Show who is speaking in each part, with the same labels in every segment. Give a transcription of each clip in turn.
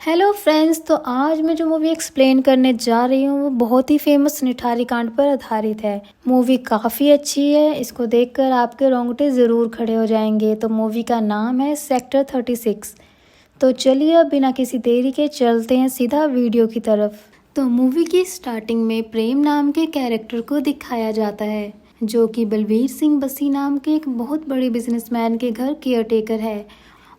Speaker 1: Hello friends. तो आज मैं जो मूवी एक्सप्लेन करने जा रही हूँ वो बहुत ही फेमस निठारी कांड पर आधारित है। मूवी काफ़ी अच्छी है, इसको देखकर आपके रोंगटे ज़रूर खड़े हो जाएंगे। तो मूवी का नाम है सेक्टर 36। तो चलिए अब बिना किसी देरी के चलते हैं सीधा वीडियो की तरफ। तो मूवी की स्टार्टिंग में प्रेम नाम के कैरेक्टर को दिखाया जाता है, जो कि बलबीर सिंह बस्सी नाम के एक बहुत बड़े बिजनेसमैन के घर केयरटेकर है।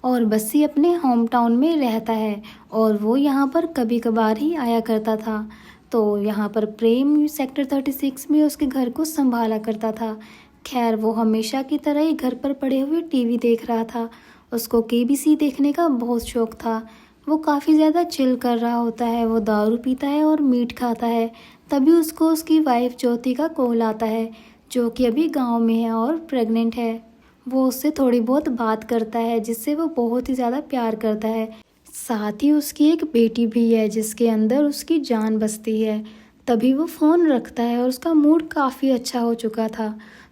Speaker 1: और बस्सी अपने होम टाउन में रहता है और वो यहाँ पर कभी कभार ही आया करता था। तो यहाँ पर प्रेम सेक्टर 36 में उसके घर को संभाला करता था। खैर वो हमेशा की तरह ही घर पर पड़े हुए टीवी देख रहा था। उसको केबीसी देखने का बहुत शौक था। वो काफ़ी ज़्यादा चिल कर रहा होता है, वो दारू पीता है और मीट खाता है। तभी उसको उसकी वाइफ ज्योति का कॉल आता है, जो कि अभी गांव में है और प्रेग्नेंट है। वो उससे थोड़ी बहुत बात करता है, जिससे वो बहुत ही ज़्यादा प्यार करता है। साथ ही उसकी एक बेटी भी है जिसके अंदर उसकी जान बसती है। तभी वो फ़ोन रखता है और उसका मूड काफ़ी अच्छा हो चुका था।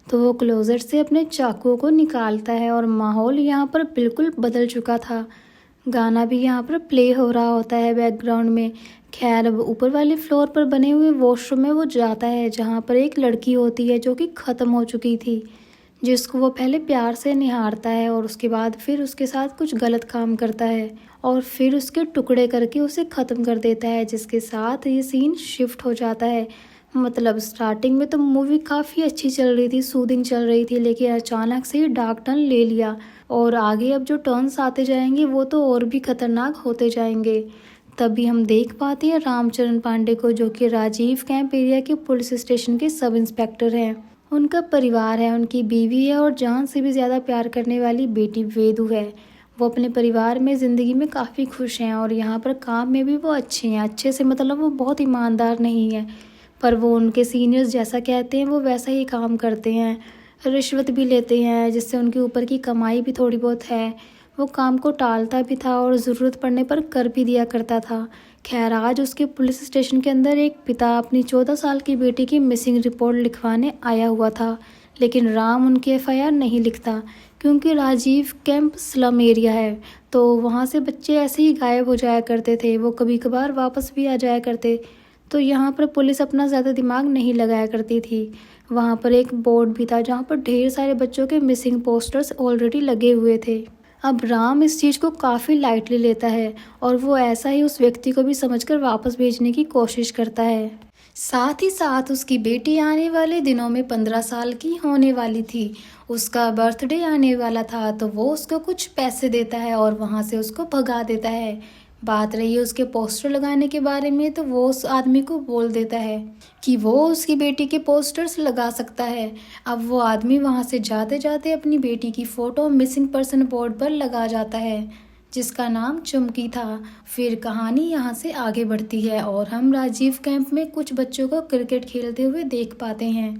Speaker 1: तो वो क्लोजेट से अपने चाकुओं को निकालता है और माहौल यहाँ पर बिल्कुल बदल चुका था। गाना भी यहाँ पर प्ले हो रहा होता है बैकग्राउंड में। खैर अब ऊपर वाले फ्लोर पर बने हुए वॉशरूम में वो जाता है, जहाँ पर एक लड़की होती है जो कि ख़त्म हो चुकी थी, जिसको वो पहले प्यार से निहारता है और उसके बाद फिर उसके साथ कुछ गलत काम करता है और फिर उसके टुकड़े करके उसे ख़त्म कर देता है, जिसके साथ ये सीन शिफ्ट हो जाता है। मतलब स्टार्टिंग में तो मूवी काफ़ी अच्छी चल रही थी, सूदिंग चल रही थी, लेकिन अचानक से ही डार्क टर्न ले लिया और आगे अब जो टर्न्स आते जाएंगे वो तो और भी खतरनाक होते जाएंगे। तभी हम देख पाते हैं रामचरण पांडे को, जो कि राजीव कैंप एरिया के पुलिस स्टेशन के सब इंस्पेक्टर हैं। उनका परिवार है, उनकी बीवी है और जान से भी ज़्यादा प्यार करने वाली बेटी वेदु है। वो अपने परिवार में ज़िंदगी में काफ़ी खुश हैं और यहाँ पर काम में भी वो अच्छे हैं। अच्छे से मतलब वो बहुत ईमानदार नहीं है, पर वो उनके सीनियर्स जैसा कहते हैं वो वैसा ही काम करते हैं। रिश्वत भी लेते हैं, जिससे उनके ऊपर की कमाई भी थोड़ी बहुत है। वो काम को टालता भी था और ज़रूरत पड़ने पर कर भी दिया करता था। खैर आज उसके पुलिस स्टेशन के अंदर एक पिता अपनी 14 साल की बेटी की मिसिंग रिपोर्ट लिखवाने आया हुआ था, लेकिन राम उनकी एफआईआर नहीं लिखता, क्योंकि राजीव कैंप स्लम एरिया है। तो वहाँ से बच्चे ऐसे ही गायब हो जाया करते थे, वो कभी कभार वापस भी आ जाया करते। तो यहाँ पर पुलिस अपना ज़्यादा दिमाग नहीं लगाया करती थी। वहाँ पर एक बोर्ड भी था जहाँ पर ढेर सारे बच्चों के मिसिंग पोस्टर्स ऑलरेडी लगे हुए थे। अब राम इस चीज़ को काफ़ी लाइटली लेता है और वो ऐसा ही उस व्यक्ति को भी समझकर वापस भेजने की कोशिश करता है। साथ ही साथ उसकी बेटी आने वाले दिनों में 15 साल की होने वाली थी। उसका बर्थडे आने वाला था, तो वो उसको कुछ पैसे देता है और वहाँ से उसको भगा देता है। बात रही है उसके पोस्टर लगाने के बारे में, तो वो उस आदमी को बोल देता है कि वो उसकी बेटी के पोस्टर्स लगा सकता है। अब वो आदमी वहाँ से जाते जाते अपनी बेटी की फ़ोटो मिसिंग पर्सन बोर्ड पर लगा जाता है, जिसका नाम चुमकी था। फिर कहानी यहाँ से आगे बढ़ती है और हम राजीव कैंप में कुछ बच्चों को क्रिकेट खेलते हुए देख पाते हैं,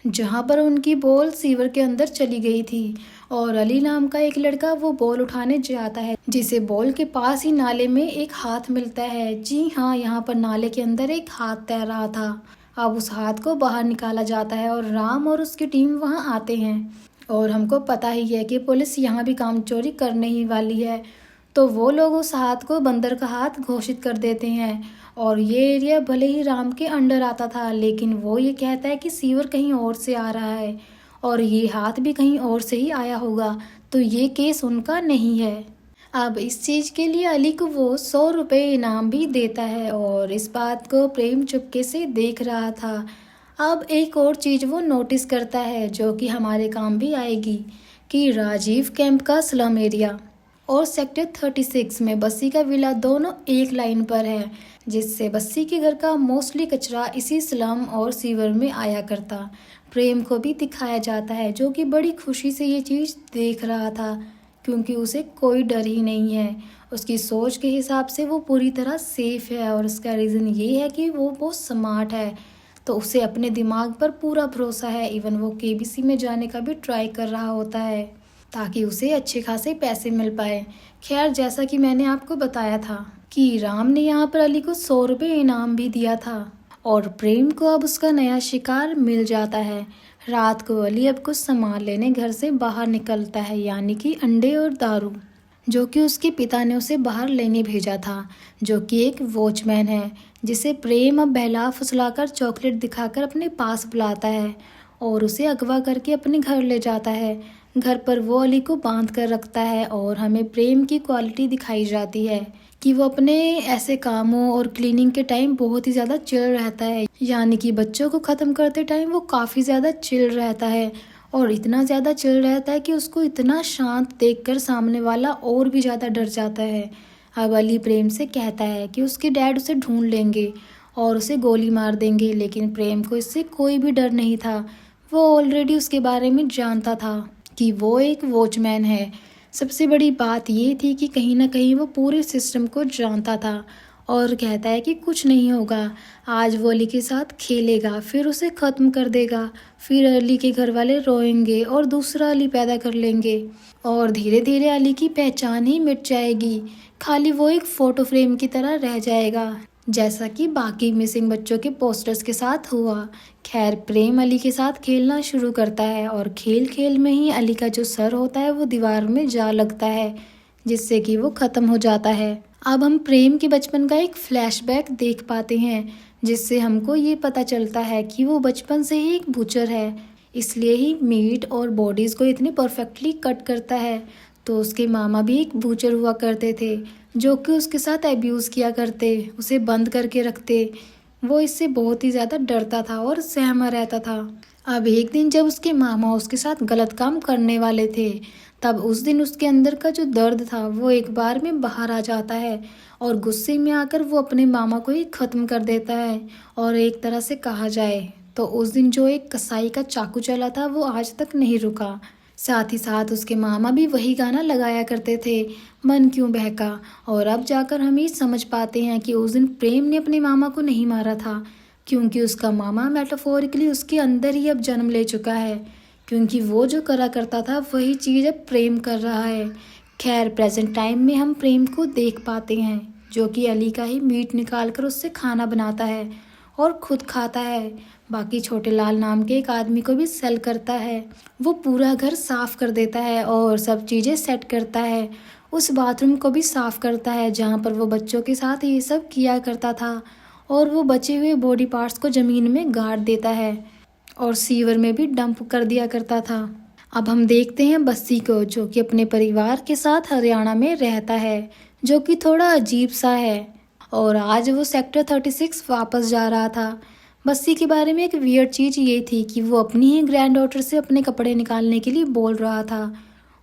Speaker 1: जहाँ पर उनकी बॉल सीवर के अंदर चली गई थी और अली नाम का एक लड़का वो बॉल उठाने जाता है, जिसे बॉल के पास ही नाले में एक हाथ मिलता है। जी हाँ, यहाँ पर नाले के अंदर एक हाथ तैर रहा था। अब उस हाथ को बाहर निकाला जाता है और राम और उसकी टीम वहाँ आते हैं और हमको पता ही है कि पुलिस यहाँ भी काम चोरी करने ही वाली है। तो वो लोग उस हाथ को बंदर का हाथ घोषित कर देते हैं और ये एरिया भले ही राम के अंडर आता था, लेकिन वो ये कहता है कि सीवर कहीं और से आ रहा है और ये हाथ भी कहीं और से ही आया होगा, तो ये केस उनका नहीं है। अब इस चीज़ के लिए अली को वो 100 रुपये इनाम भी देता है और इस बात को प्रेम चुपके से देख रहा था। अब एक और चीज़ वो नोटिस करता है जो कि हमारे काम भी आएगी, कि राजीव कैंप का स्लम एरिया और सेक्टर 36 में बस्सी का विला दोनों एक लाइन पर है, जिससे बस्सी के घर का मोस्टली कचरा इसी स्लम और सीवर में आया करता। प्रेम को भी दिखाया जाता है, जो कि बड़ी खुशी से ये चीज़ देख रहा था, क्योंकि उसे कोई डर ही नहीं है। उसकी सोच के हिसाब से वो पूरी तरह सेफ है और उसका रीज़न ये है कि वो बहुत स्मार्ट है, तो उसे अपने दिमाग पर पूरा भरोसा है। इवन वो केबीसी में जाने का भी ट्राई कर रहा होता है ताकि उसे अच्छे खासे पैसे मिल पाए। खैर जैसा कि मैंने आपको बताया था कि राम ने यहाँ पर अली को 100 रुपये इनाम भी दिया था और प्रेम को अब उसका नया शिकार मिल जाता है। रात को अली अब कुछ सामान लेने घर से बाहर निकलता है, यानी कि अंडे और दारू। जो कि उसके पिता ने उसे बाहर लेने भेजा था, जो कि एक वॉचमैन है, जिसे प्रेम अब बहला फुसलाकर चॉकलेट दिखाकर अपने पास बुलाता है और उसे अगवा करके अपने घर ले जाता है। घर पर वो अली को बांध कर रखता है और हमें प्रेम की क्वालिटी दिखाई जाती है कि वो अपने ऐसे कामों और क्लीनिंग के टाइम बहुत ही ज़्यादा चिल रहता है, यानी कि बच्चों को ख़त्म करते टाइम वो काफ़ी ज़्यादा चिल रहता है और इतना ज़्यादा चिल रहता है कि उसको इतना शांत देखकर सामने वाला और भी ज़्यादा डर जाता है। अब अली प्रेम से कहता है कि उसके डैड उसे ढूंढ लेंगे और उसे गोली मार देंगे, लेकिन प्रेम को इससे कोई भी डर नहीं था। वो ऑलरेडी उसके बारे में जानता था कि वो एक वॉचमैन है। सबसे बड़ी बात ये थी कि कहीं ना कहीं वो पूरे सिस्टम को जानता था और कहता है कि कुछ नहीं होगा, आज वो अली के साथ खेलेगा, फिर उसे ख़त्म कर देगा, फिर अली के घर वाले रोएंगे और दूसरा अली पैदा कर लेंगे और धीरे धीरे अली की पहचान ही मिट जाएगी, खाली वो एक फ़ोटो फ्रेम की तरह रह जाएगा, जैसा कि बाकी मिसिंग बच्चों के पोस्टर्स के साथ हुआ। खैर, प्रेम अली के साथ खेलना शुरू करता है और खेल खेल में ही अली का जो सर होता है वो दीवार में जा लगता है, जिससे कि वो ख़त्म हो जाता है। अब हम प्रेम के बचपन का एक फ्लैशबैक देख पाते हैं, जिससे हमको ये पता चलता है कि वो बचपन से ही एक बूचर है, इसलिए ही मीट और बॉडीज़ को इतनी परफेक्टली कट करता है। तो उसके मामा भी एक बूचर हुआ करते थे, जो कि उसके साथ अब्यूज़ किया करते, उसे बंद करके रखते। वो इससे बहुत ही ज़्यादा डरता था और सहमा रहता था। अब एक दिन जब उसके मामा उसके साथ गलत काम करने वाले थे, तब उस दिन उसके अंदर का जो दर्द था वो एक बार में बाहर आ जाता है और गुस्से में आकर वो अपने मामा को ही ख़त्म कर देता है। और एक तरह से कहा जाए तो उस दिन जो एक कसाई का चाकू चला था वो आज तक नहीं रुका। साथ ही साथ उसके मामा भी वही गाना लगाया करते थे, मन क्यों बहका। और अब जाकर हम ये समझ पाते हैं कि उस दिन प्रेम ने अपने मामा को नहीं मारा था, क्योंकि उसका मामा मेटाफोरिकली उसके अंदर ही अब जन्म ले चुका है, क्योंकि वो जो करा करता था वही चीज़ अब प्रेम कर रहा है। खैर, प्रेजेंट टाइम में हम प्रेम को देख पाते हैं, जो कि अली का ही मीट निकाल कर उससे खाना बनाता है और खुद खाता है, बाकी छोटे लाल नाम के एक आदमी को भी सेल करता है। वो पूरा घर साफ कर देता है और सब चीज़ें सेट करता है, उस बाथरूम को भी साफ करता है जहाँ पर वो बच्चों के साथ ये सब किया करता था, और वो बचे हुए बॉडी पार्ट्स को ज़मीन में गाड़ देता है और सीवर में भी डंप कर दिया करता था। अब हम देखते हैं बस्सी को, जो कि अपने परिवार के साथ हरियाणा में रहता है, जो कि थोड़ा अजीब सा है। और आज वो सेक्टर 36 वापस जा रहा था। बस्सी के बारे में एक वियर्ड चीज़ ये थी कि वो अपनी ही ग्रैंड डॉटर से अपने कपड़े निकालने के लिए बोल रहा था,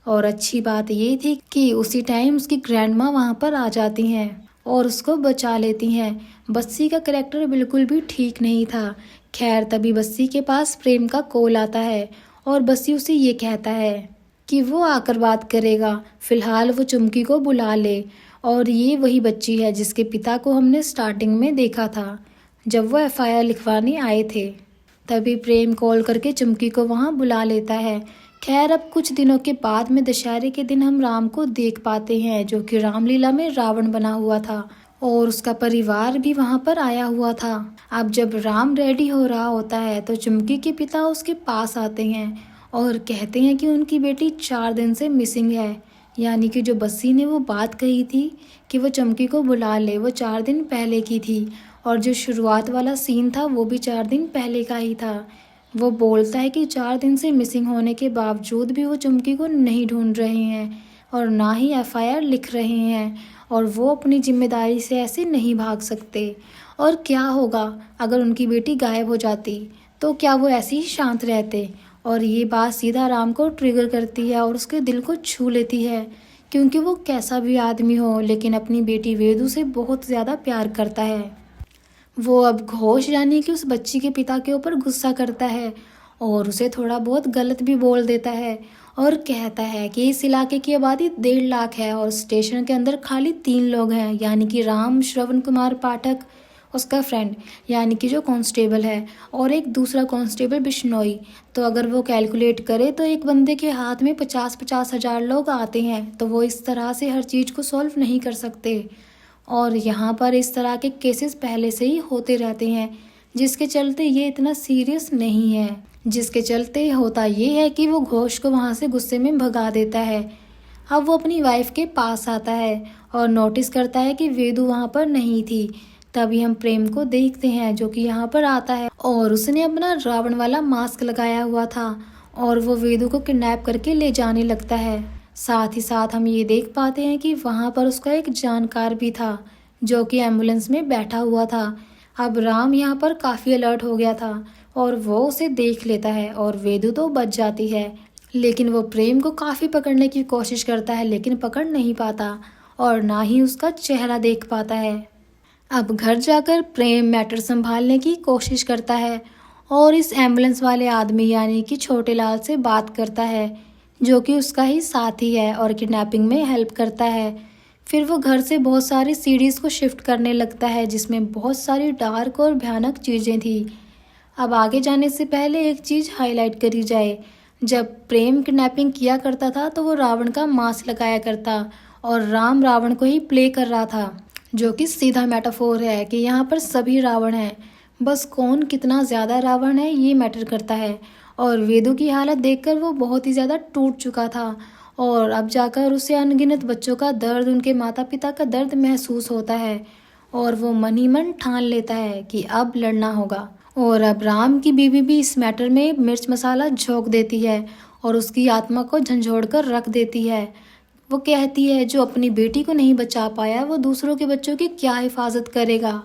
Speaker 1: और अच्छी बात ये थी कि उसी टाइम उसकी ग्रैंड माँ वहाँ पर आ जाती हैं और उसको बचा लेती हैं। बस्सी का करैक्टर बिल्कुल भी ठीक नहीं था। खैर, तभी बस्सी के पास प्रेम का कॉल आता है और बस्सी उसे ये कहता है कि वो आकर बात करेगा, फिलहाल वो चुमकी को बुला ले। और ये वही बच्ची है जिसके पिता को हमने स्टार्टिंग में देखा था जब वो एफआईआर लिखवाने आए थे। तभी प्रेम कॉल करके चुमकी को वहाँ बुला लेता है। खैर, अब कुछ दिनों के बाद में दशहरे के दिन हम राम को देख पाते हैं, जो कि रामलीला में रावण बना हुआ था और उसका परिवार भी वहाँ पर आया हुआ था। अब जब राम रेडी हो रहा होता है तो चुमकी के पिता उसके पास आते हैं और कहते हैं कि उनकी बेटी 4 दिन से मिसिंग है, यानी कि जो बस्सी ने वो बात कही थी कि वो चुमकी को बुला ले, वो 4 दिन पहले की थी, और जो शुरुआत वाला सीन था वो भी 4 दिन पहले का ही था। वो बोलता है कि 4 दिन से मिसिंग होने के बावजूद भी वो चुमकी को नहीं ढूंढ रहे हैं और ना ही एफआईआर लिख रहे हैं, और वो अपनी जिम्मेदारी से ऐसे नहीं भाग सकते। और क्या होगा अगर उनकी बेटी गायब हो जाती, तो क्या वो ऐसे ही शांत रहते। और ये बात सीधा राम को ट्रिगर करती है और उसके दिल को छू लेती है, क्योंकि वो कैसा भी आदमी हो लेकिन अपनी बेटी वेदू से बहुत ज़्यादा प्यार करता है। वो अब घोष यानी कि उस बच्ची के पिता के ऊपर गुस्सा करता है और उसे थोड़ा बहुत गलत भी बोल देता है और कहता है कि इस इलाके की आबादी 1.5 लाख है और स्टेशन के अंदर खाली 3 लोग हैं, यानी कि राम, श्रवण कुमार पाठक, उसका फ्रेंड यानी कि जो कांस्टेबल है, और एक दूसरा कांस्टेबल बिश्नोई। तो अगर वो कैलकुलेट करे तो एक बंदे के हाथ में 50-50 हज़ार लोग आते हैं, तो वो इस तरह से हर चीज़ को सॉल्व नहीं कर सकते। और यहाँ पर इस तरह के केसेस पहले से ही होते रहते हैं, जिसके चलते ये इतना सीरियस नहीं है। जिसके चलते होता ये है कि वो घोष को वहाँ से गुस्से में भगा देता है। अब वो अपनी वाइफ के पास आता है और नोटिस करता है कि वेदू वहाँ पर नहीं थी। तभी हम प्रेम को देखते हैं जो कि यहाँ पर आता है और उसने अपना रावण वाला मास्क लगाया हुआ था और वो वेदू को किडनैप करके ले जाने लगता है। साथ ही साथ हम ये देख पाते हैं कि वहाँ पर उसका एक जानकार भी था जो कि एम्बुलेंस में बैठा हुआ था। अब राम यहाँ पर काफ़ी अलर्ट हो गया था और वो उसे देख लेता है और वेदू तो बच जाती है, लेकिन वो प्रेम को काफ़ी पकड़ने की कोशिश करता है लेकिन पकड़ नहीं पाता और ना ही उसका चेहरा देख पाता है। अब घर जाकर प्रेम मैटर संभालने की कोशिश करता है और इस एम्बुलेंस वाले आदमी यानी कि छोटे लाल से बात करता है जो कि उसका ही साथी है और किडनैपिंग में हेल्प करता है। फिर वो घर से बहुत सारी सीडीज़ को शिफ्ट करने लगता है जिसमें बहुत सारी डार्क और भयानक चीज़ें थी। अब आगे जाने से पहले एक चीज़ हाईलाइट करी जाए, जब प्रेम किडनैपिंग किया करता था तो वो रावण का मास्क लगाया करता और राम रावण को ही प्ले कर रहा था, जो कि सीधा मेटाफोर है कि यहाँ पर सभी रावण हैं, बस कौन कितना ज़्यादा रावण है ये मैटर करता है। और वेदू की हालत देखकर वो बहुत ही ज़्यादा टूट चुका था और अब जाकर उसे अनगिनत बच्चों का दर्द, उनके माता पिता का दर्द महसूस होता है और वो मन ही मन ठान लेता है कि अब लड़ना होगा। और अब राम की बीवी भी इस मैटर में मिर्च मसाला झोंक देती है और उसकी आत्मा को झंझोड़ कर रख देती है। वो कहती है जो अपनी बेटी को नहीं बचा पाया वो दूसरों के बच्चों की क्या हिफाजत करेगा।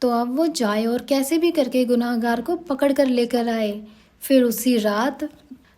Speaker 1: तो अब वो जाए और कैसे भी करके गुनाहगार को पकड़ कर लेकर आए। फिर उसी रात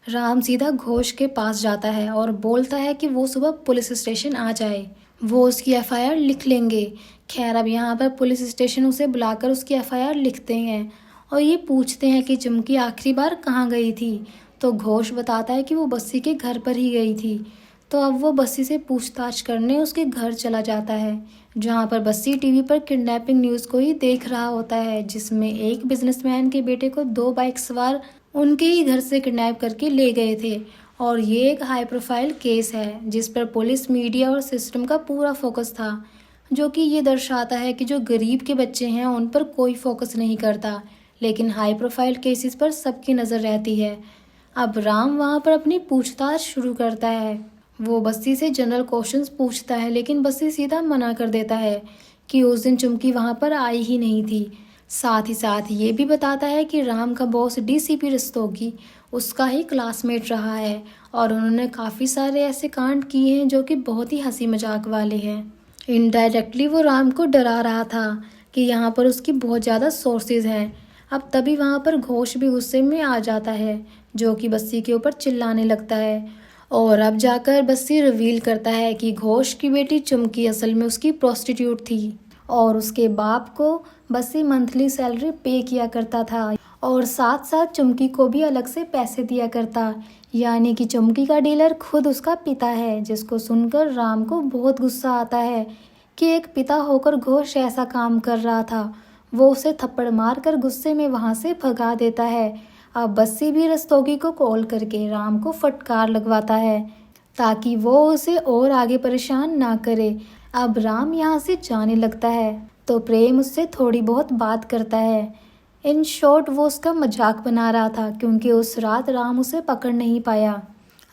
Speaker 1: राम सीधा घोष के पास जाता है और बोलता है कि वो सुबह पुलिस स्टेशन आ जाए, वो उसकी एफआईआर लिख लेंगे। खैर अब यहाँ पर पुलिस स्टेशन उसे बुलाकर उसकी एफआईआर लिखते हैं और ये पूछते हैं कि चुमकी आखिरी बार कहाँ गई थी। तो घोष बताता है कि वो बस्सी के घर पर ही गई थी। तो अब वो बस्सी से पूछताछ करने उसके घर चला जाता है, जहाँ पर बस्सी टीवी पर किडनैपिंग न्यूज़ को ही देख रहा होता है जिसमें एक बिजनेसमैन के बेटे को 2 बाइक सवार उनके ही घर से किडनैप करके ले गए थे। और ये एक हाई प्रोफाइल केस है जिस पर पुलिस, मीडिया और सिस्टम का पूरा फोकस था, जो कि ये दर्शाता है कि जो गरीब के बच्चे हैं उन पर कोई फोकस नहीं करता, लेकिन हाई प्रोफाइल केसेस पर सबकी नज़र रहती है। अब राम वहाँ पर अपनी पूछताछ शुरू करता है। वो बस्सी से जनरल क्वेश्चंस पूछता है लेकिन बस्सी सीधा मना कर देता है कि उस दिन चुमकी वहाँ पर आई ही नहीं थी। साथ ही साथ ये भी बताता है कि राम का बॉस डीसीपी रस्तोगी उसका ही क्लासमेट रहा है और उन्होंने काफ़ी सारे ऐसे कांड किए हैं जो कि बहुत ही हंसी मजाक वाले हैं। इनडायरेक्टली वो राम को डरा रहा था कि यहाँ पर उसकी बहुत ज़्यादा सोर्सेज हैं। अब तभी वहाँ पर घोष भी गुस्से में आ जाता है जो कि बस्सी के ऊपर चिल्लाने लगता है और अब जाकर बस्सी रिवील करता है कि घोष की बेटी चुमकी असल में उसकी प्रोस्टिट्यूट थी और उसके बाप को बस्सी मंथली सैलरी पे किया करता था और साथ साथ चुमकी को भी अलग से पैसे दिया करता, यानी कि चुमकी का डीलर खुद उसका पिता है। जिसको सुनकर राम को बहुत गुस्सा आता है कि एक पिता होकर घोष ऐसा काम कर रहा था। वो उसे थप्पड़ मार कर गुस्से में वहाँ से भगा देता है। अब बस्सी भी रस्तोगी को कॉल करके राम को फटकार लगवाता है ताकि वो उसे और आगे परेशान ना करे। अब राम यहाँ से जाने लगता है तो प्रेम उससे थोड़ी बहुत बात करता है। इन शॉर्ट वो उसका मजाक बना रहा था क्योंकि उस रात राम उसे पकड़ नहीं पाया।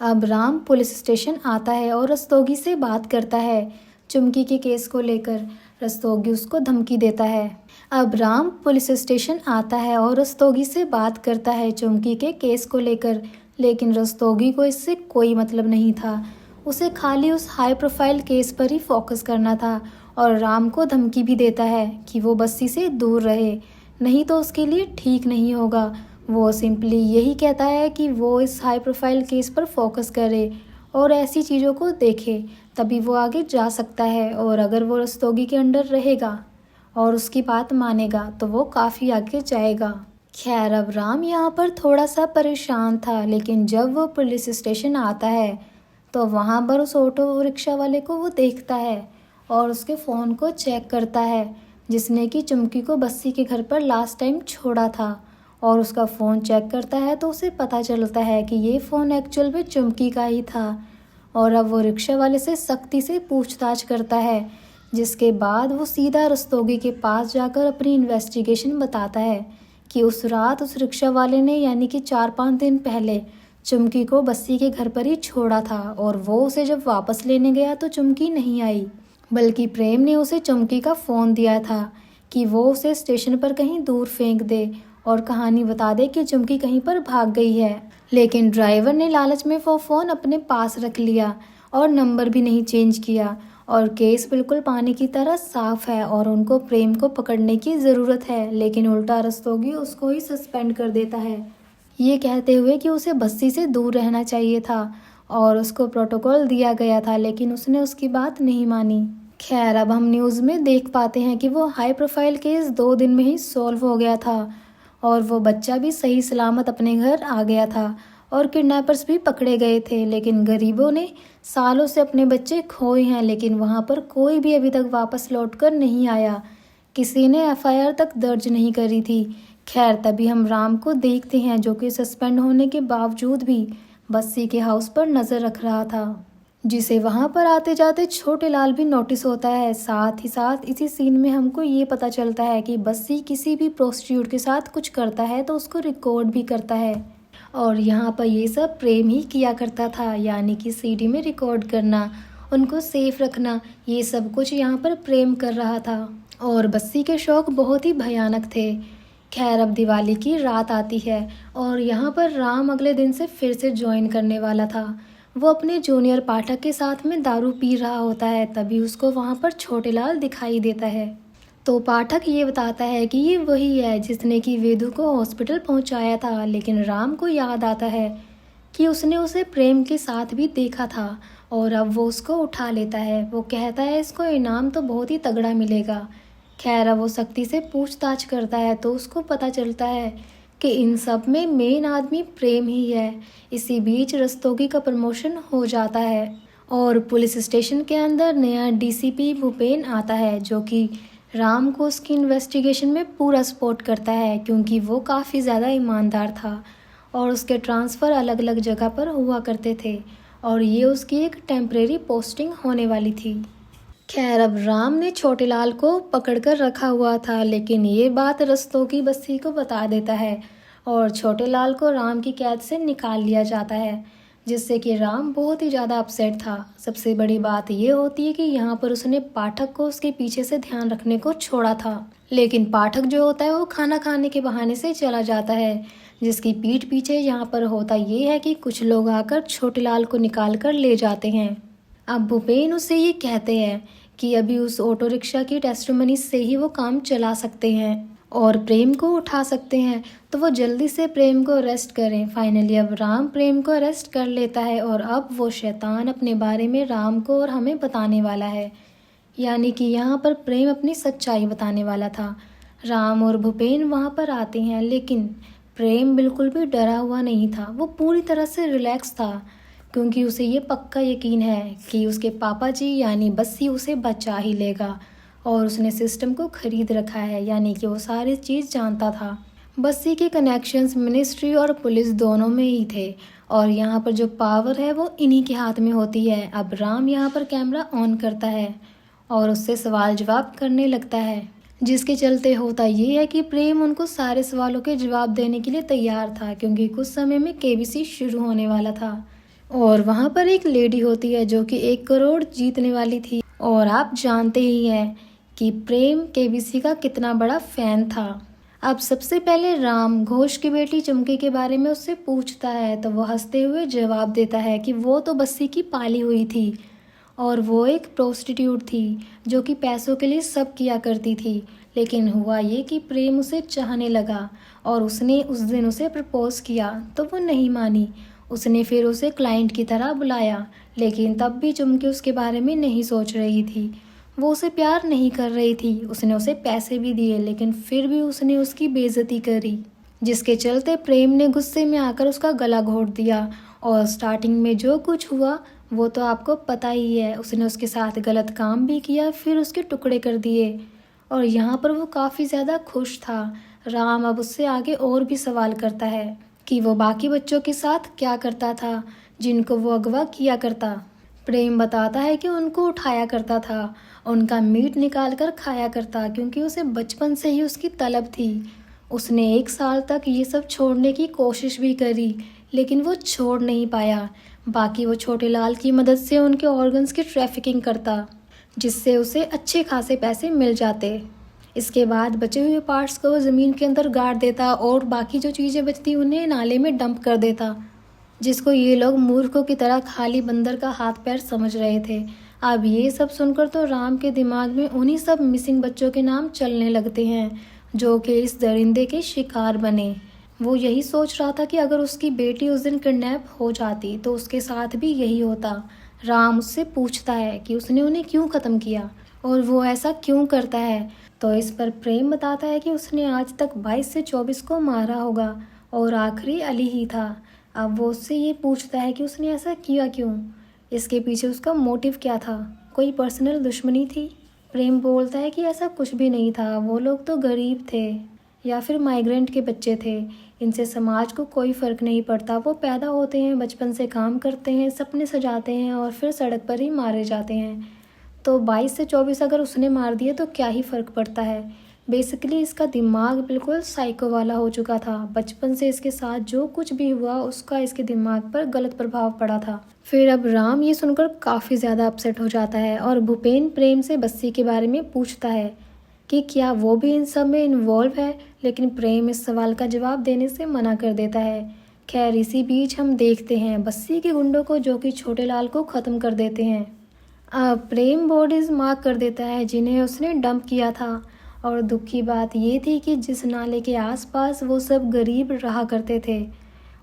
Speaker 1: अब राम पुलिस स्टेशन आता है और रस्तोगी से बात करता है चुमकी के केस को लेकर। रस्तोगी उसको धमकी देता है। अब राम पुलिस स्टेशन आता है और रस्तोगी से बात करता है चुमकी के केस को लेकर, लेकिन रस्तोगी को इससे कोई मतलब नहीं था। उसे खाली उस हाई प्रोफाइल केस पर ही फोकस करना था और राम को धमकी भी देता है कि वो बस्सी से दूर रहे, नहीं तो उसके लिए ठीक नहीं होगा। वो सिंपली यही कहता है कि वो इस हाई प्रोफाइल केस पर फोकस करे और ऐसी चीज़ों को देखे, तभी वो आगे जा सकता है। और अगर वो रस्तोगी के अंडर रहेगा और उसकी बात मानेगा तो वो काफ़ी आगे जाएगा। खैर अब राम यहाँ पर थोड़ा सा परेशान था, लेकिन जब वो पुलिस स्टेशन आता है तो वहाँ पर उस ऑटो रिक्शा वाले को वो देखता है और उसके फ़ोन को चेक करता है जिसने कि चुमकी को बस्सी के घर पर लास्ट टाइम छोड़ा था। और उसका फ़ोन चेक करता है तो उसे पता चलता है कि ये फ़ोन एक्चुअल में चुमकी का ही था। और अब वो रिक्शा वाले से सख्ती से पूछताछ करता है, जिसके बाद वो सीधा रस्तोगी के पास जाकर अपनी इन्वेस्टिगेशन बताता है कि उस रात उस रिक्शा वाले ने यानी कि 4-5 दिन पहले चुमकी को बस्सी के घर पर ही छोड़ा था और वो उसे जब वापस लेने गया तो चुमकी नहीं आई, बल्कि प्रेम ने उसे चुमकी का फ़ोन दिया था कि वो उसे स्टेशन पर कहीं दूर फेंक दे और कहानी बता दे कि चुमकी कहीं पर भाग गई है। लेकिन ड्राइवर ने लालच में वो फ़ोन अपने पास रख लिया और नंबर भी नहीं चेंज किया और केस बिल्कुल पानी की तरह साफ है और उनको प्रेम को पकड़ने की ज़रूरत है, लेकिन उल्टा रस्तोगी उसको ही सस्पेंड कर देता है, ये कहते हुए कि उसे बस्सी से दूर रहना चाहिए था और उसको प्रोटोकॉल दिया गया था, लेकिन उसने उसकी बात नहीं मानी। खैर, अब हम न्यूज़ में देख पाते हैं कि वो हाई प्रोफाइल केस 2 दिन में ही सॉल्व हो गया था और वो बच्चा भी सही सलामत अपने घर आ गया था और किडनैपर्स भी पकड़े गए थे। लेकिन गरीबों ने सालों से अपने बच्चे खोए हैं, लेकिन वहाँ पर कोई भी अभी तक वापस लौट कर नहीं आया, किसी ने एफआईआर तक दर्ज नहीं करी थी। खैर, तभी हम राम को देखते हैं जो कि सस्पेंड होने के बावजूद भी बस्सी के हाउस पर नज़र रख रहा था, जिसे वहाँ पर आते जाते छोटे लाल भी नोटिस होता है। साथ ही साथ इसी सीन में हमको ये पता चलता है कि बस्सी किसी भी प्रोस्टिट्यूट के साथ कुछ करता है तो उसको रिकॉर्ड भी करता है और यहाँ पर ये सब प्रेम ही किया करता था, यानी कि सीडी में रिकॉर्ड करना, उनको सेफ रखना, ये सब कुछ यहाँ पर प्रेम कर रहा था और बस्सी के शौक बहुत ही भयानक थे। खैर, अब दिवाली की रात आती है और यहाँ पर राम अगले दिन से फिर से ज्वाइन करने वाला था। वो अपने जूनियर पाठक के साथ में दारू पी रहा होता है, तभी उसको वहाँ पर छोटेलाल दिखाई देता है। तो पाठक ये बताता है कि ये वही है जिसने कि वेदू को हॉस्पिटल पहुँचाया था, लेकिन राम को याद आता है कि उसने उसे प्रेम के साथ भी देखा था और अब वो उसको उठा लेता है। वो कहता है इसको इनाम तो बहुत ही तगड़ा मिलेगा। खैर, अब वो शक्ति से पूछताछ करता है तो उसको पता चलता है कि इन सब में मेन आदमी प्रेम ही है। इसी बीच रस्तोगी का प्रमोशन हो जाता है और पुलिस स्टेशन के अंदर नया डीसीपी भूपेन आता है, जो कि राम को उसकी इन्वेस्टिगेशन में पूरा सपोर्ट करता है क्योंकि वो काफ़ी ज़्यादा ईमानदार था और उसके ट्रांसफ़र अलग अलग जगह पर हुआ करते थे और ये उसकी एक टेम्परेरी पोस्टिंग होने वाली थी। खैर, अब राम ने छोटेलाल को पकड़कर रखा हुआ था, लेकिन ये बात रस्तोगी बस्सी को बता देता है और छोटेलाल को राम की कैद से निकाल लिया जाता है, जिससे कि राम बहुत ही ज़्यादा अपसेट था। सबसे बड़ी बात ये होती है कि यहाँ पर उसने पाठक को उसके पीछे से ध्यान रखने को छोड़ा था, लेकिन पाठक जो होता है वो खाना खाने के बहाने से चला जाता है, जिसकी पीठ पीछे यहाँ पर होता ये है कि कुछ लोग आकर छोटेलाल को निकाल कर ले जाते हैं। अब भूपेन उससे ये कहते हैं कि अभी उस ऑटो रिक्शा की टेस्टिमनी से ही वो काम चला सकते हैं और प्रेम को उठा सकते हैं, तो वो जल्दी से प्रेम को अरेस्ट करें। फाइनली अब राम प्रेम को अरेस्ट कर लेता है और अब वो शैतान अपने बारे में राम को और हमें बताने वाला है, यानी कि यहाँ पर प्रेम अपनी सच्चाई बताने वाला था। राम और भूपेन वहाँ पर आते हैं, लेकिन प्रेम बिल्कुल भी डरा हुआ नहीं था। वो पूरी तरह से रिलैक्स था क्योंकि उसे ये पक्का यकीन है कि उसके पापा जी यानी बस्सी उसे बचा ही लेगा और उसने सिस्टम को खरीद रखा है, यानी कि वो सारी चीज़ जानता था। बस्सी के कनेक्शंस मिनिस्ट्री और पुलिस दोनों में ही थे और यहाँ पर जो पावर है वो इन्हीं के हाथ में होती है। अब राम यहाँ पर कैमरा ऑन करता है और उससे सवाल जवाब करने लगता है, जिसके चलते होता ये है कि प्रेम उनको सारे सवालों के जवाब देने के लिए तैयार था क्योंकि कुछ समय में केबीसी शुरू होने वाला था और वहाँ पर एक लेडी होती है जो कि 1 करोड़ जीतने वाली थी और आप जानते ही हैं कि प्रेम केबीसी का कितना बड़ा फैन था। अब सबसे पहले राम घोष की बेटी चुमकी के बारे में उससे पूछता है तो वो हंसते हुए जवाब देता है कि वो तो बस्सी की पाली हुई थी और वो एक प्रोस्टिट्यूट थी जो कि पैसों के लिए सब किया करती थी। लेकिन हुआ ये कि प्रेम उसे चाहने लगा और उसने उस दिन उसे प्रपोज किया तो वो नहीं मानी। उसने फिर उसे क्लाइंट की तरह बुलाया, लेकिन तब भी चुमकी उसके बारे में नहीं सोच रही थी। वो उसे प्यार नहीं कर रही थी। उसने उसे पैसे भी दिए, लेकिन फिर भी उसने उसकी बेइज्जती करी, जिसके चलते प्रेम ने गुस्से में आकर उसका गला घोट दिया और स्टार्टिंग में जो कुछ हुआ वो तो आपको पता ही है। उसने उसके साथ गलत काम भी किया, फिर उसके टुकड़े कर दिए और यहाँ पर वो काफ़ी ज़्यादा खुश था। राम अब उससे आगे और भी सवाल करता है कि वो बाकी बच्चों के साथ क्या करता था जिनको वो अगवा किया करता। प्रेम बताता है कि उनको उठाया करता था, उनका मीट निकाल कर खाया करता क्योंकि उसे बचपन से ही उसकी तलब थी। उसने 1 साल तक ये सब छोड़ने की कोशिश भी करी, लेकिन वो छोड़ नहीं पाया। बाकी वो छोटे लाल की मदद से उनके ऑर्गन्स की ट्रैफिकिंग करता, जिससे उसे अच्छे खासे पैसे मिल जाते। इसके बाद बचे हुए पार्ट्स को वो ज़मीन के अंदर गाड़ देता और बाकी जो चीज़ें बचती उन्हें नाले में डंप कर देता, जिसको ये लोग मूर्खों की तरह खाली बंदर का हाथ पैर समझ रहे थे। अब ये सब सुनकर तो राम के दिमाग में उन्हीं सब मिसिंग बच्चों के नाम चलने लगते हैं जो कि इस दरिंदे के शिकार बने। वो यही सोच रहा था कि अगर उसकी बेटी उस दिन किडनैप हो जाती तो उसके साथ भी यही होता। राम उससे पूछता है कि उसने उन्हें क्यों ख़त्म किया और वो ऐसा क्यों करता है। तो इस पर प्रेम बताता है कि उसने आज तक 22 से 24 को मारा होगा और आखिरी अली ही था। अब वो उससे ये पूछता है कि उसने ऐसा किया क्यों, इसके पीछे उसका मोटिव क्या था, कोई पर्सनल दुश्मनी थी। प्रेम बोलता है कि ऐसा कुछ भी नहीं था, वो लोग तो गरीब थे या फिर माइग्रेंट के बच्चे थे, इनसे समाज को कोई फ़र्क नहीं पड़ता। वो पैदा होते हैं, बचपन से काम करते हैं, सपने सजाते हैं और फिर सड़क पर ही मारे जाते हैं। तो 22 से 24 अगर उसने मार दिए तो क्या ही फ़र्क पड़ता है। बेसिकली इसका दिमाग बिल्कुल साइको वाला हो चुका था। बचपन से इसके साथ जो कुछ भी हुआ उसका इसके दिमाग पर गलत प्रभाव पड़ा था। फिर अब राम ये सुनकर काफ़ी ज़्यादा अपसेट हो जाता है और भूपेन प्रेम से बस्सी के बारे में पूछता है कि क्या वो भी इन सब में इन्वॉल्व है, लेकिन प्रेम इस सवाल का जवाब देने से मना कर देता है। खैर इसी बीच हम देखते हैं बस्सी के गुंडों को जो कि छोटे लाल को ख़त्म कर देते हैं। अब प्रेम बॉडीज मार्क कर देता है जिन्हें उसने डंप किया था। और दुख की बात ये थी कि जिस नाले के आसपास वो सब गरीब रहा करते थे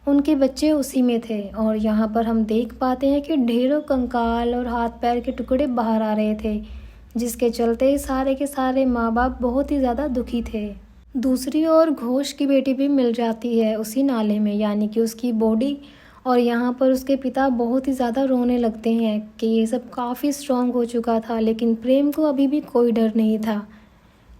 Speaker 1: उनके बच्चे उसी में थे। और यहाँ पर हम देख पाते हैं कि ढेरों कंकाल और हाथ पैर के टुकड़े बाहर आ रहे थे, जिसके चलते सारे के सारे माँ बाप बहुत ही ज़्यादा दुखी थे। दूसरी ओर घोष की बेटी भी मिल जाती है उसी नाले में, यानी कि उसकी बॉडी। और यहाँ पर उसके पिता बहुत ही ज़्यादा रोने लगते हैं कि ये सब काफ़ी स्ट्रॉन्ग हो चुका था, लेकिन प्रेम को अभी भी कोई डर नहीं था।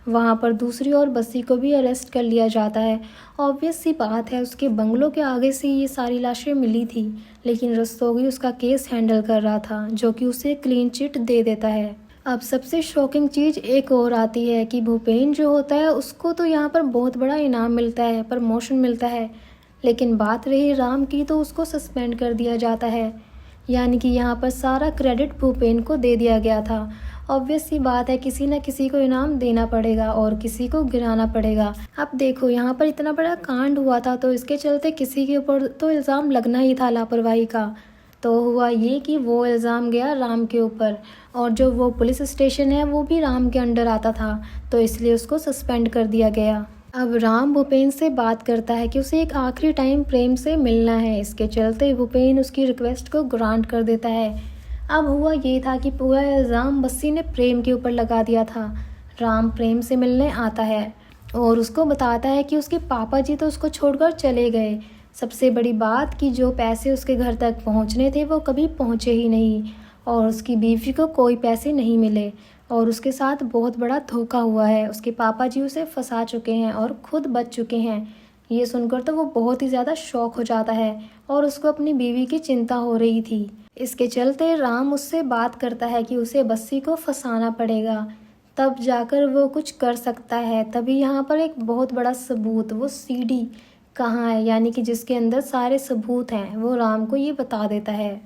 Speaker 1: वहाँ पर दूसरी ओर बस्सी को भी अरेस्ट कर लिया जाता है। ऑब्वियस सी बात है, उसके बंगलों के आगे से ये सारी लाशें मिली थी, लेकिन रस्तोगी उसका केस हैंडल कर रहा था जो कि उसे क्लीन चिट दे देता है। अब सबसे शॉकिंग चीज़ एक और आती है कि भूपेन जो होता है उसको तो यहाँ पर बहुत बड़ा इनाम मिलता है, प्रमोशन मिलता है, लेकिन बात रही राम की तो उसको सस्पेंड कर दिया जाता है। यानी कि यहाँ पर सारा क्रेडिट भूपेन को दे दिया गया था। ऑब्वियस सी बात है, किसी न किसी को इनाम देना पड़ेगा और किसी को गिराना पड़ेगा। अब देखो यहाँ पर इतना बड़ा कांड हुआ था तो इसके चलते किसी के ऊपर तो इल्ज़ाम लगना ही था लापरवाही का। तो हुआ ये कि वो इल्ज़ाम गया राम के ऊपर, और जो वो पुलिस स्टेशन है वो भी राम के अंडर आता था, तो इसलिए उसको सस्पेंड कर दिया गया। अब राम भूपेन से बात करता है कि उसे एक आखिरी टाइम प्रेम से मिलना है। इसके चलते भूपेन उसकी रिक्वेस्ट को ग्रांट कर देता है। अब हुआ ये था कि पूरा इल्ज़ाम बस्सी ने प्रेम के ऊपर लगा दिया था। राम प्रेम से मिलने आता है और उसको बताता है कि उसके पापा जी तो उसको छोड़कर चले गए। सबसे बड़ी बात कि जो पैसे उसके घर तक पहुंचने थे वो कभी पहुंचे ही नहीं, और उसकी बीवी को कोई पैसे नहीं मिले और उसके साथ बहुत बड़ा धोखा हुआ है। उसके पापा जी उसे फंसा चुके हैं और खुद बच चुके हैं। ये सुनकर तो वो बहुत ही ज़्यादा शॉक हो जाता है और उसको अपनी बीवी की चिंता हो रही थी। इसके चलते राम उससे बात करता है कि उसे बस्सी को फंसाना पड़ेगा, तब जाकर वो कुछ कर सकता है। तभी यहाँ पर एक बहुत बड़ा सबूत, वो सीडी कहाँ है, यानी कि जिसके अंदर सारे सबूत हैं, वो राम को ये बता देता है।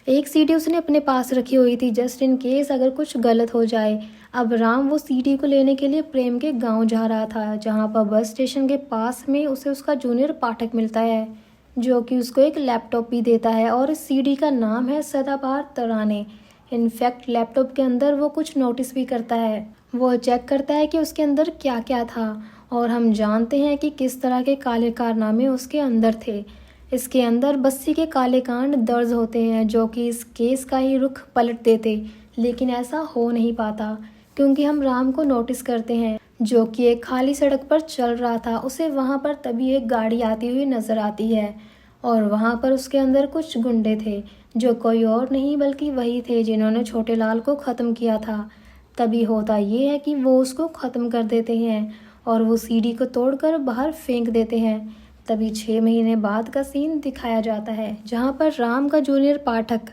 Speaker 1: एक सीडी उसने अपने पास रखी हुई थी जस्ट इन केस अगर कुछ गलत हो जाए। अब राम वो सीडी को लेने के लिए प्रेम के गांव जा रहा था, जहां पर बस स्टेशन के पास में उसे उसका जूनियर पाठक मिलता है जो कि उसको एक लैपटॉप भी देता है, और इस सीडी का नाम है सदाबहार तराने। इनफैक्ट लैपटॉप के अंदर वो कुछ नोटिस भी करता है। वो चेक करता है कि उसके अंदर क्या क्या था, और हम जानते हैं कि किस तरह के काले कारनामे उसके अंदर थे। इसके अंदर बस्सी के काले कांड दर्ज होते हैं जो कि इस केस का ही रुख पलट देते, लेकिन ऐसा हो नहीं पाता क्योंकि हम राम को नोटिस करते हैं जो कि एक खाली सड़क पर चल रहा था। उसे वहां पर तभी एक गाड़ी आती हुई नजर आती है और वहां पर उसके अंदर कुछ गुंडे थे जो कोई और नहीं बल्कि वही थे जिन्होंने छोटे लाल को ख़त्म किया था। तभी होता ये है कि वो उसको ख़त्म कर देते हैं और वो सीढ़ी को तोड़कर बाहर फेंक देते हैं। तभी 6 महीने बाद का सीन दिखाया जाता है जहाँ पर राम का जूनियर पाठक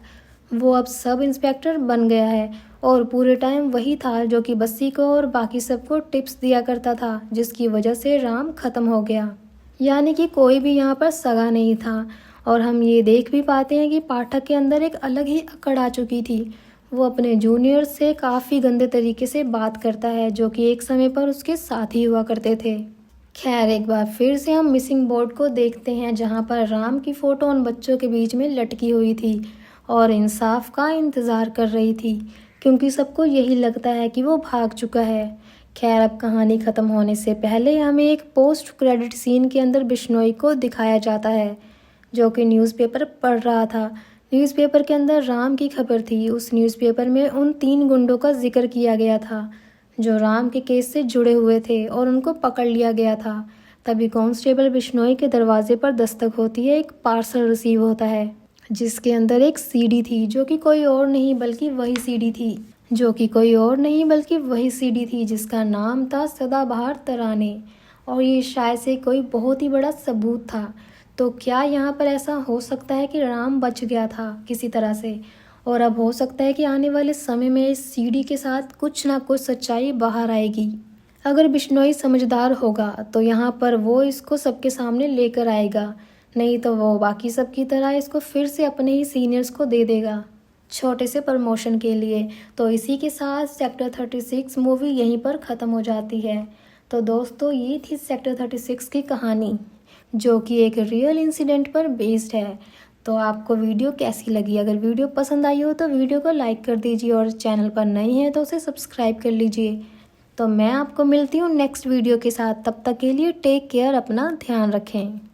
Speaker 1: वो अब सब इंस्पेक्टर बन गया है और पूरे टाइम वही था जो कि बस्सी को और बाकी सबको टिप्स दिया करता था, जिसकी वजह से राम ख़त्म हो गया। यानी कि कोई भी यहाँ पर सगा नहीं था और हम ये देख भी पाते हैं कि पाठक के अंदर एक अलग ही अकड़ आ चुकी थी। वो अपने जूनियर से काफ़ी गंदे तरीके से बात करता है, जो कि एक समय पर उसके साथी हुआ करते थे। खैर, एक बार फिर से हम मिसिंग बोर्ड को देखते हैं, जहाँ पर राम की फ़ोटो उन बच्चों के बीच में लटकी हुई थी और इंसाफ का इंतज़ार कर रही थी, क्योंकि सबको यही लगता है कि वो भाग चुका है। खैर, अब कहानी ख़त्म होने से पहले हमें एक पोस्ट क्रेडिट सीन के अंदर बिश्नोई को दिखाया जाता है, जो कि न्यूज़पेपर पढ़ रहा था। न्यूज़पेपर के अंदर राम की खबर थी। उस न्यूज़पेपर में उन 3 गुंडों का जिक्र किया गया था जो राम के केस से जुड़े हुए थे और उनको पकड़ लिया गया था। तभी कांस्टेबल बिश्नोई के दरवाजे पर दस्तक होती है। एक पार्सल रिसीव होता है जिसके अंदर एक सीडी थी, जो कि कोई और नहीं बल्कि वही सीडी थी जिसका नाम था सदाबहार तराने, और ये शायद से कोई बहुत ही बड़ा सबूत था। तो क्या यहाँ पर ऐसा हो सकता है कि राम बच गया था किसी तरह से, और अब हो सकता है कि आने वाले समय में इस सीडी के साथ कुछ ना कुछ सच्चाई बाहर आएगी। अगर बिश्नोई समझदार होगा तो यहाँ पर वो इसको सबके सामने लेकर आएगा, नहीं तो वो बाकी सब की तरह इसको फिर से अपने ही सीनियर्स को दे देगा छोटे से प्रमोशन के लिए। तो इसी के साथ सेक्टर 36 मूवी यहीं पर ख़त्म हो जाती है। तो दोस्तों, ये थी सेक्टर 36 की कहानी, जो कि एक रियल इंसिडेंट पर बेस्ड है। तो आपको वीडियो कैसी लगी? अगर वीडियो पसंद आई हो तो वीडियो को लाइक कर दीजिए, और चैनल पर नए हैं तो उसे सब्सक्राइब कर लीजिए। तो मैं आपको मिलती हूँ नेक्स्ट वीडियो के साथ। तब तक के लिए टेक केयर, अपना ध्यान रखें।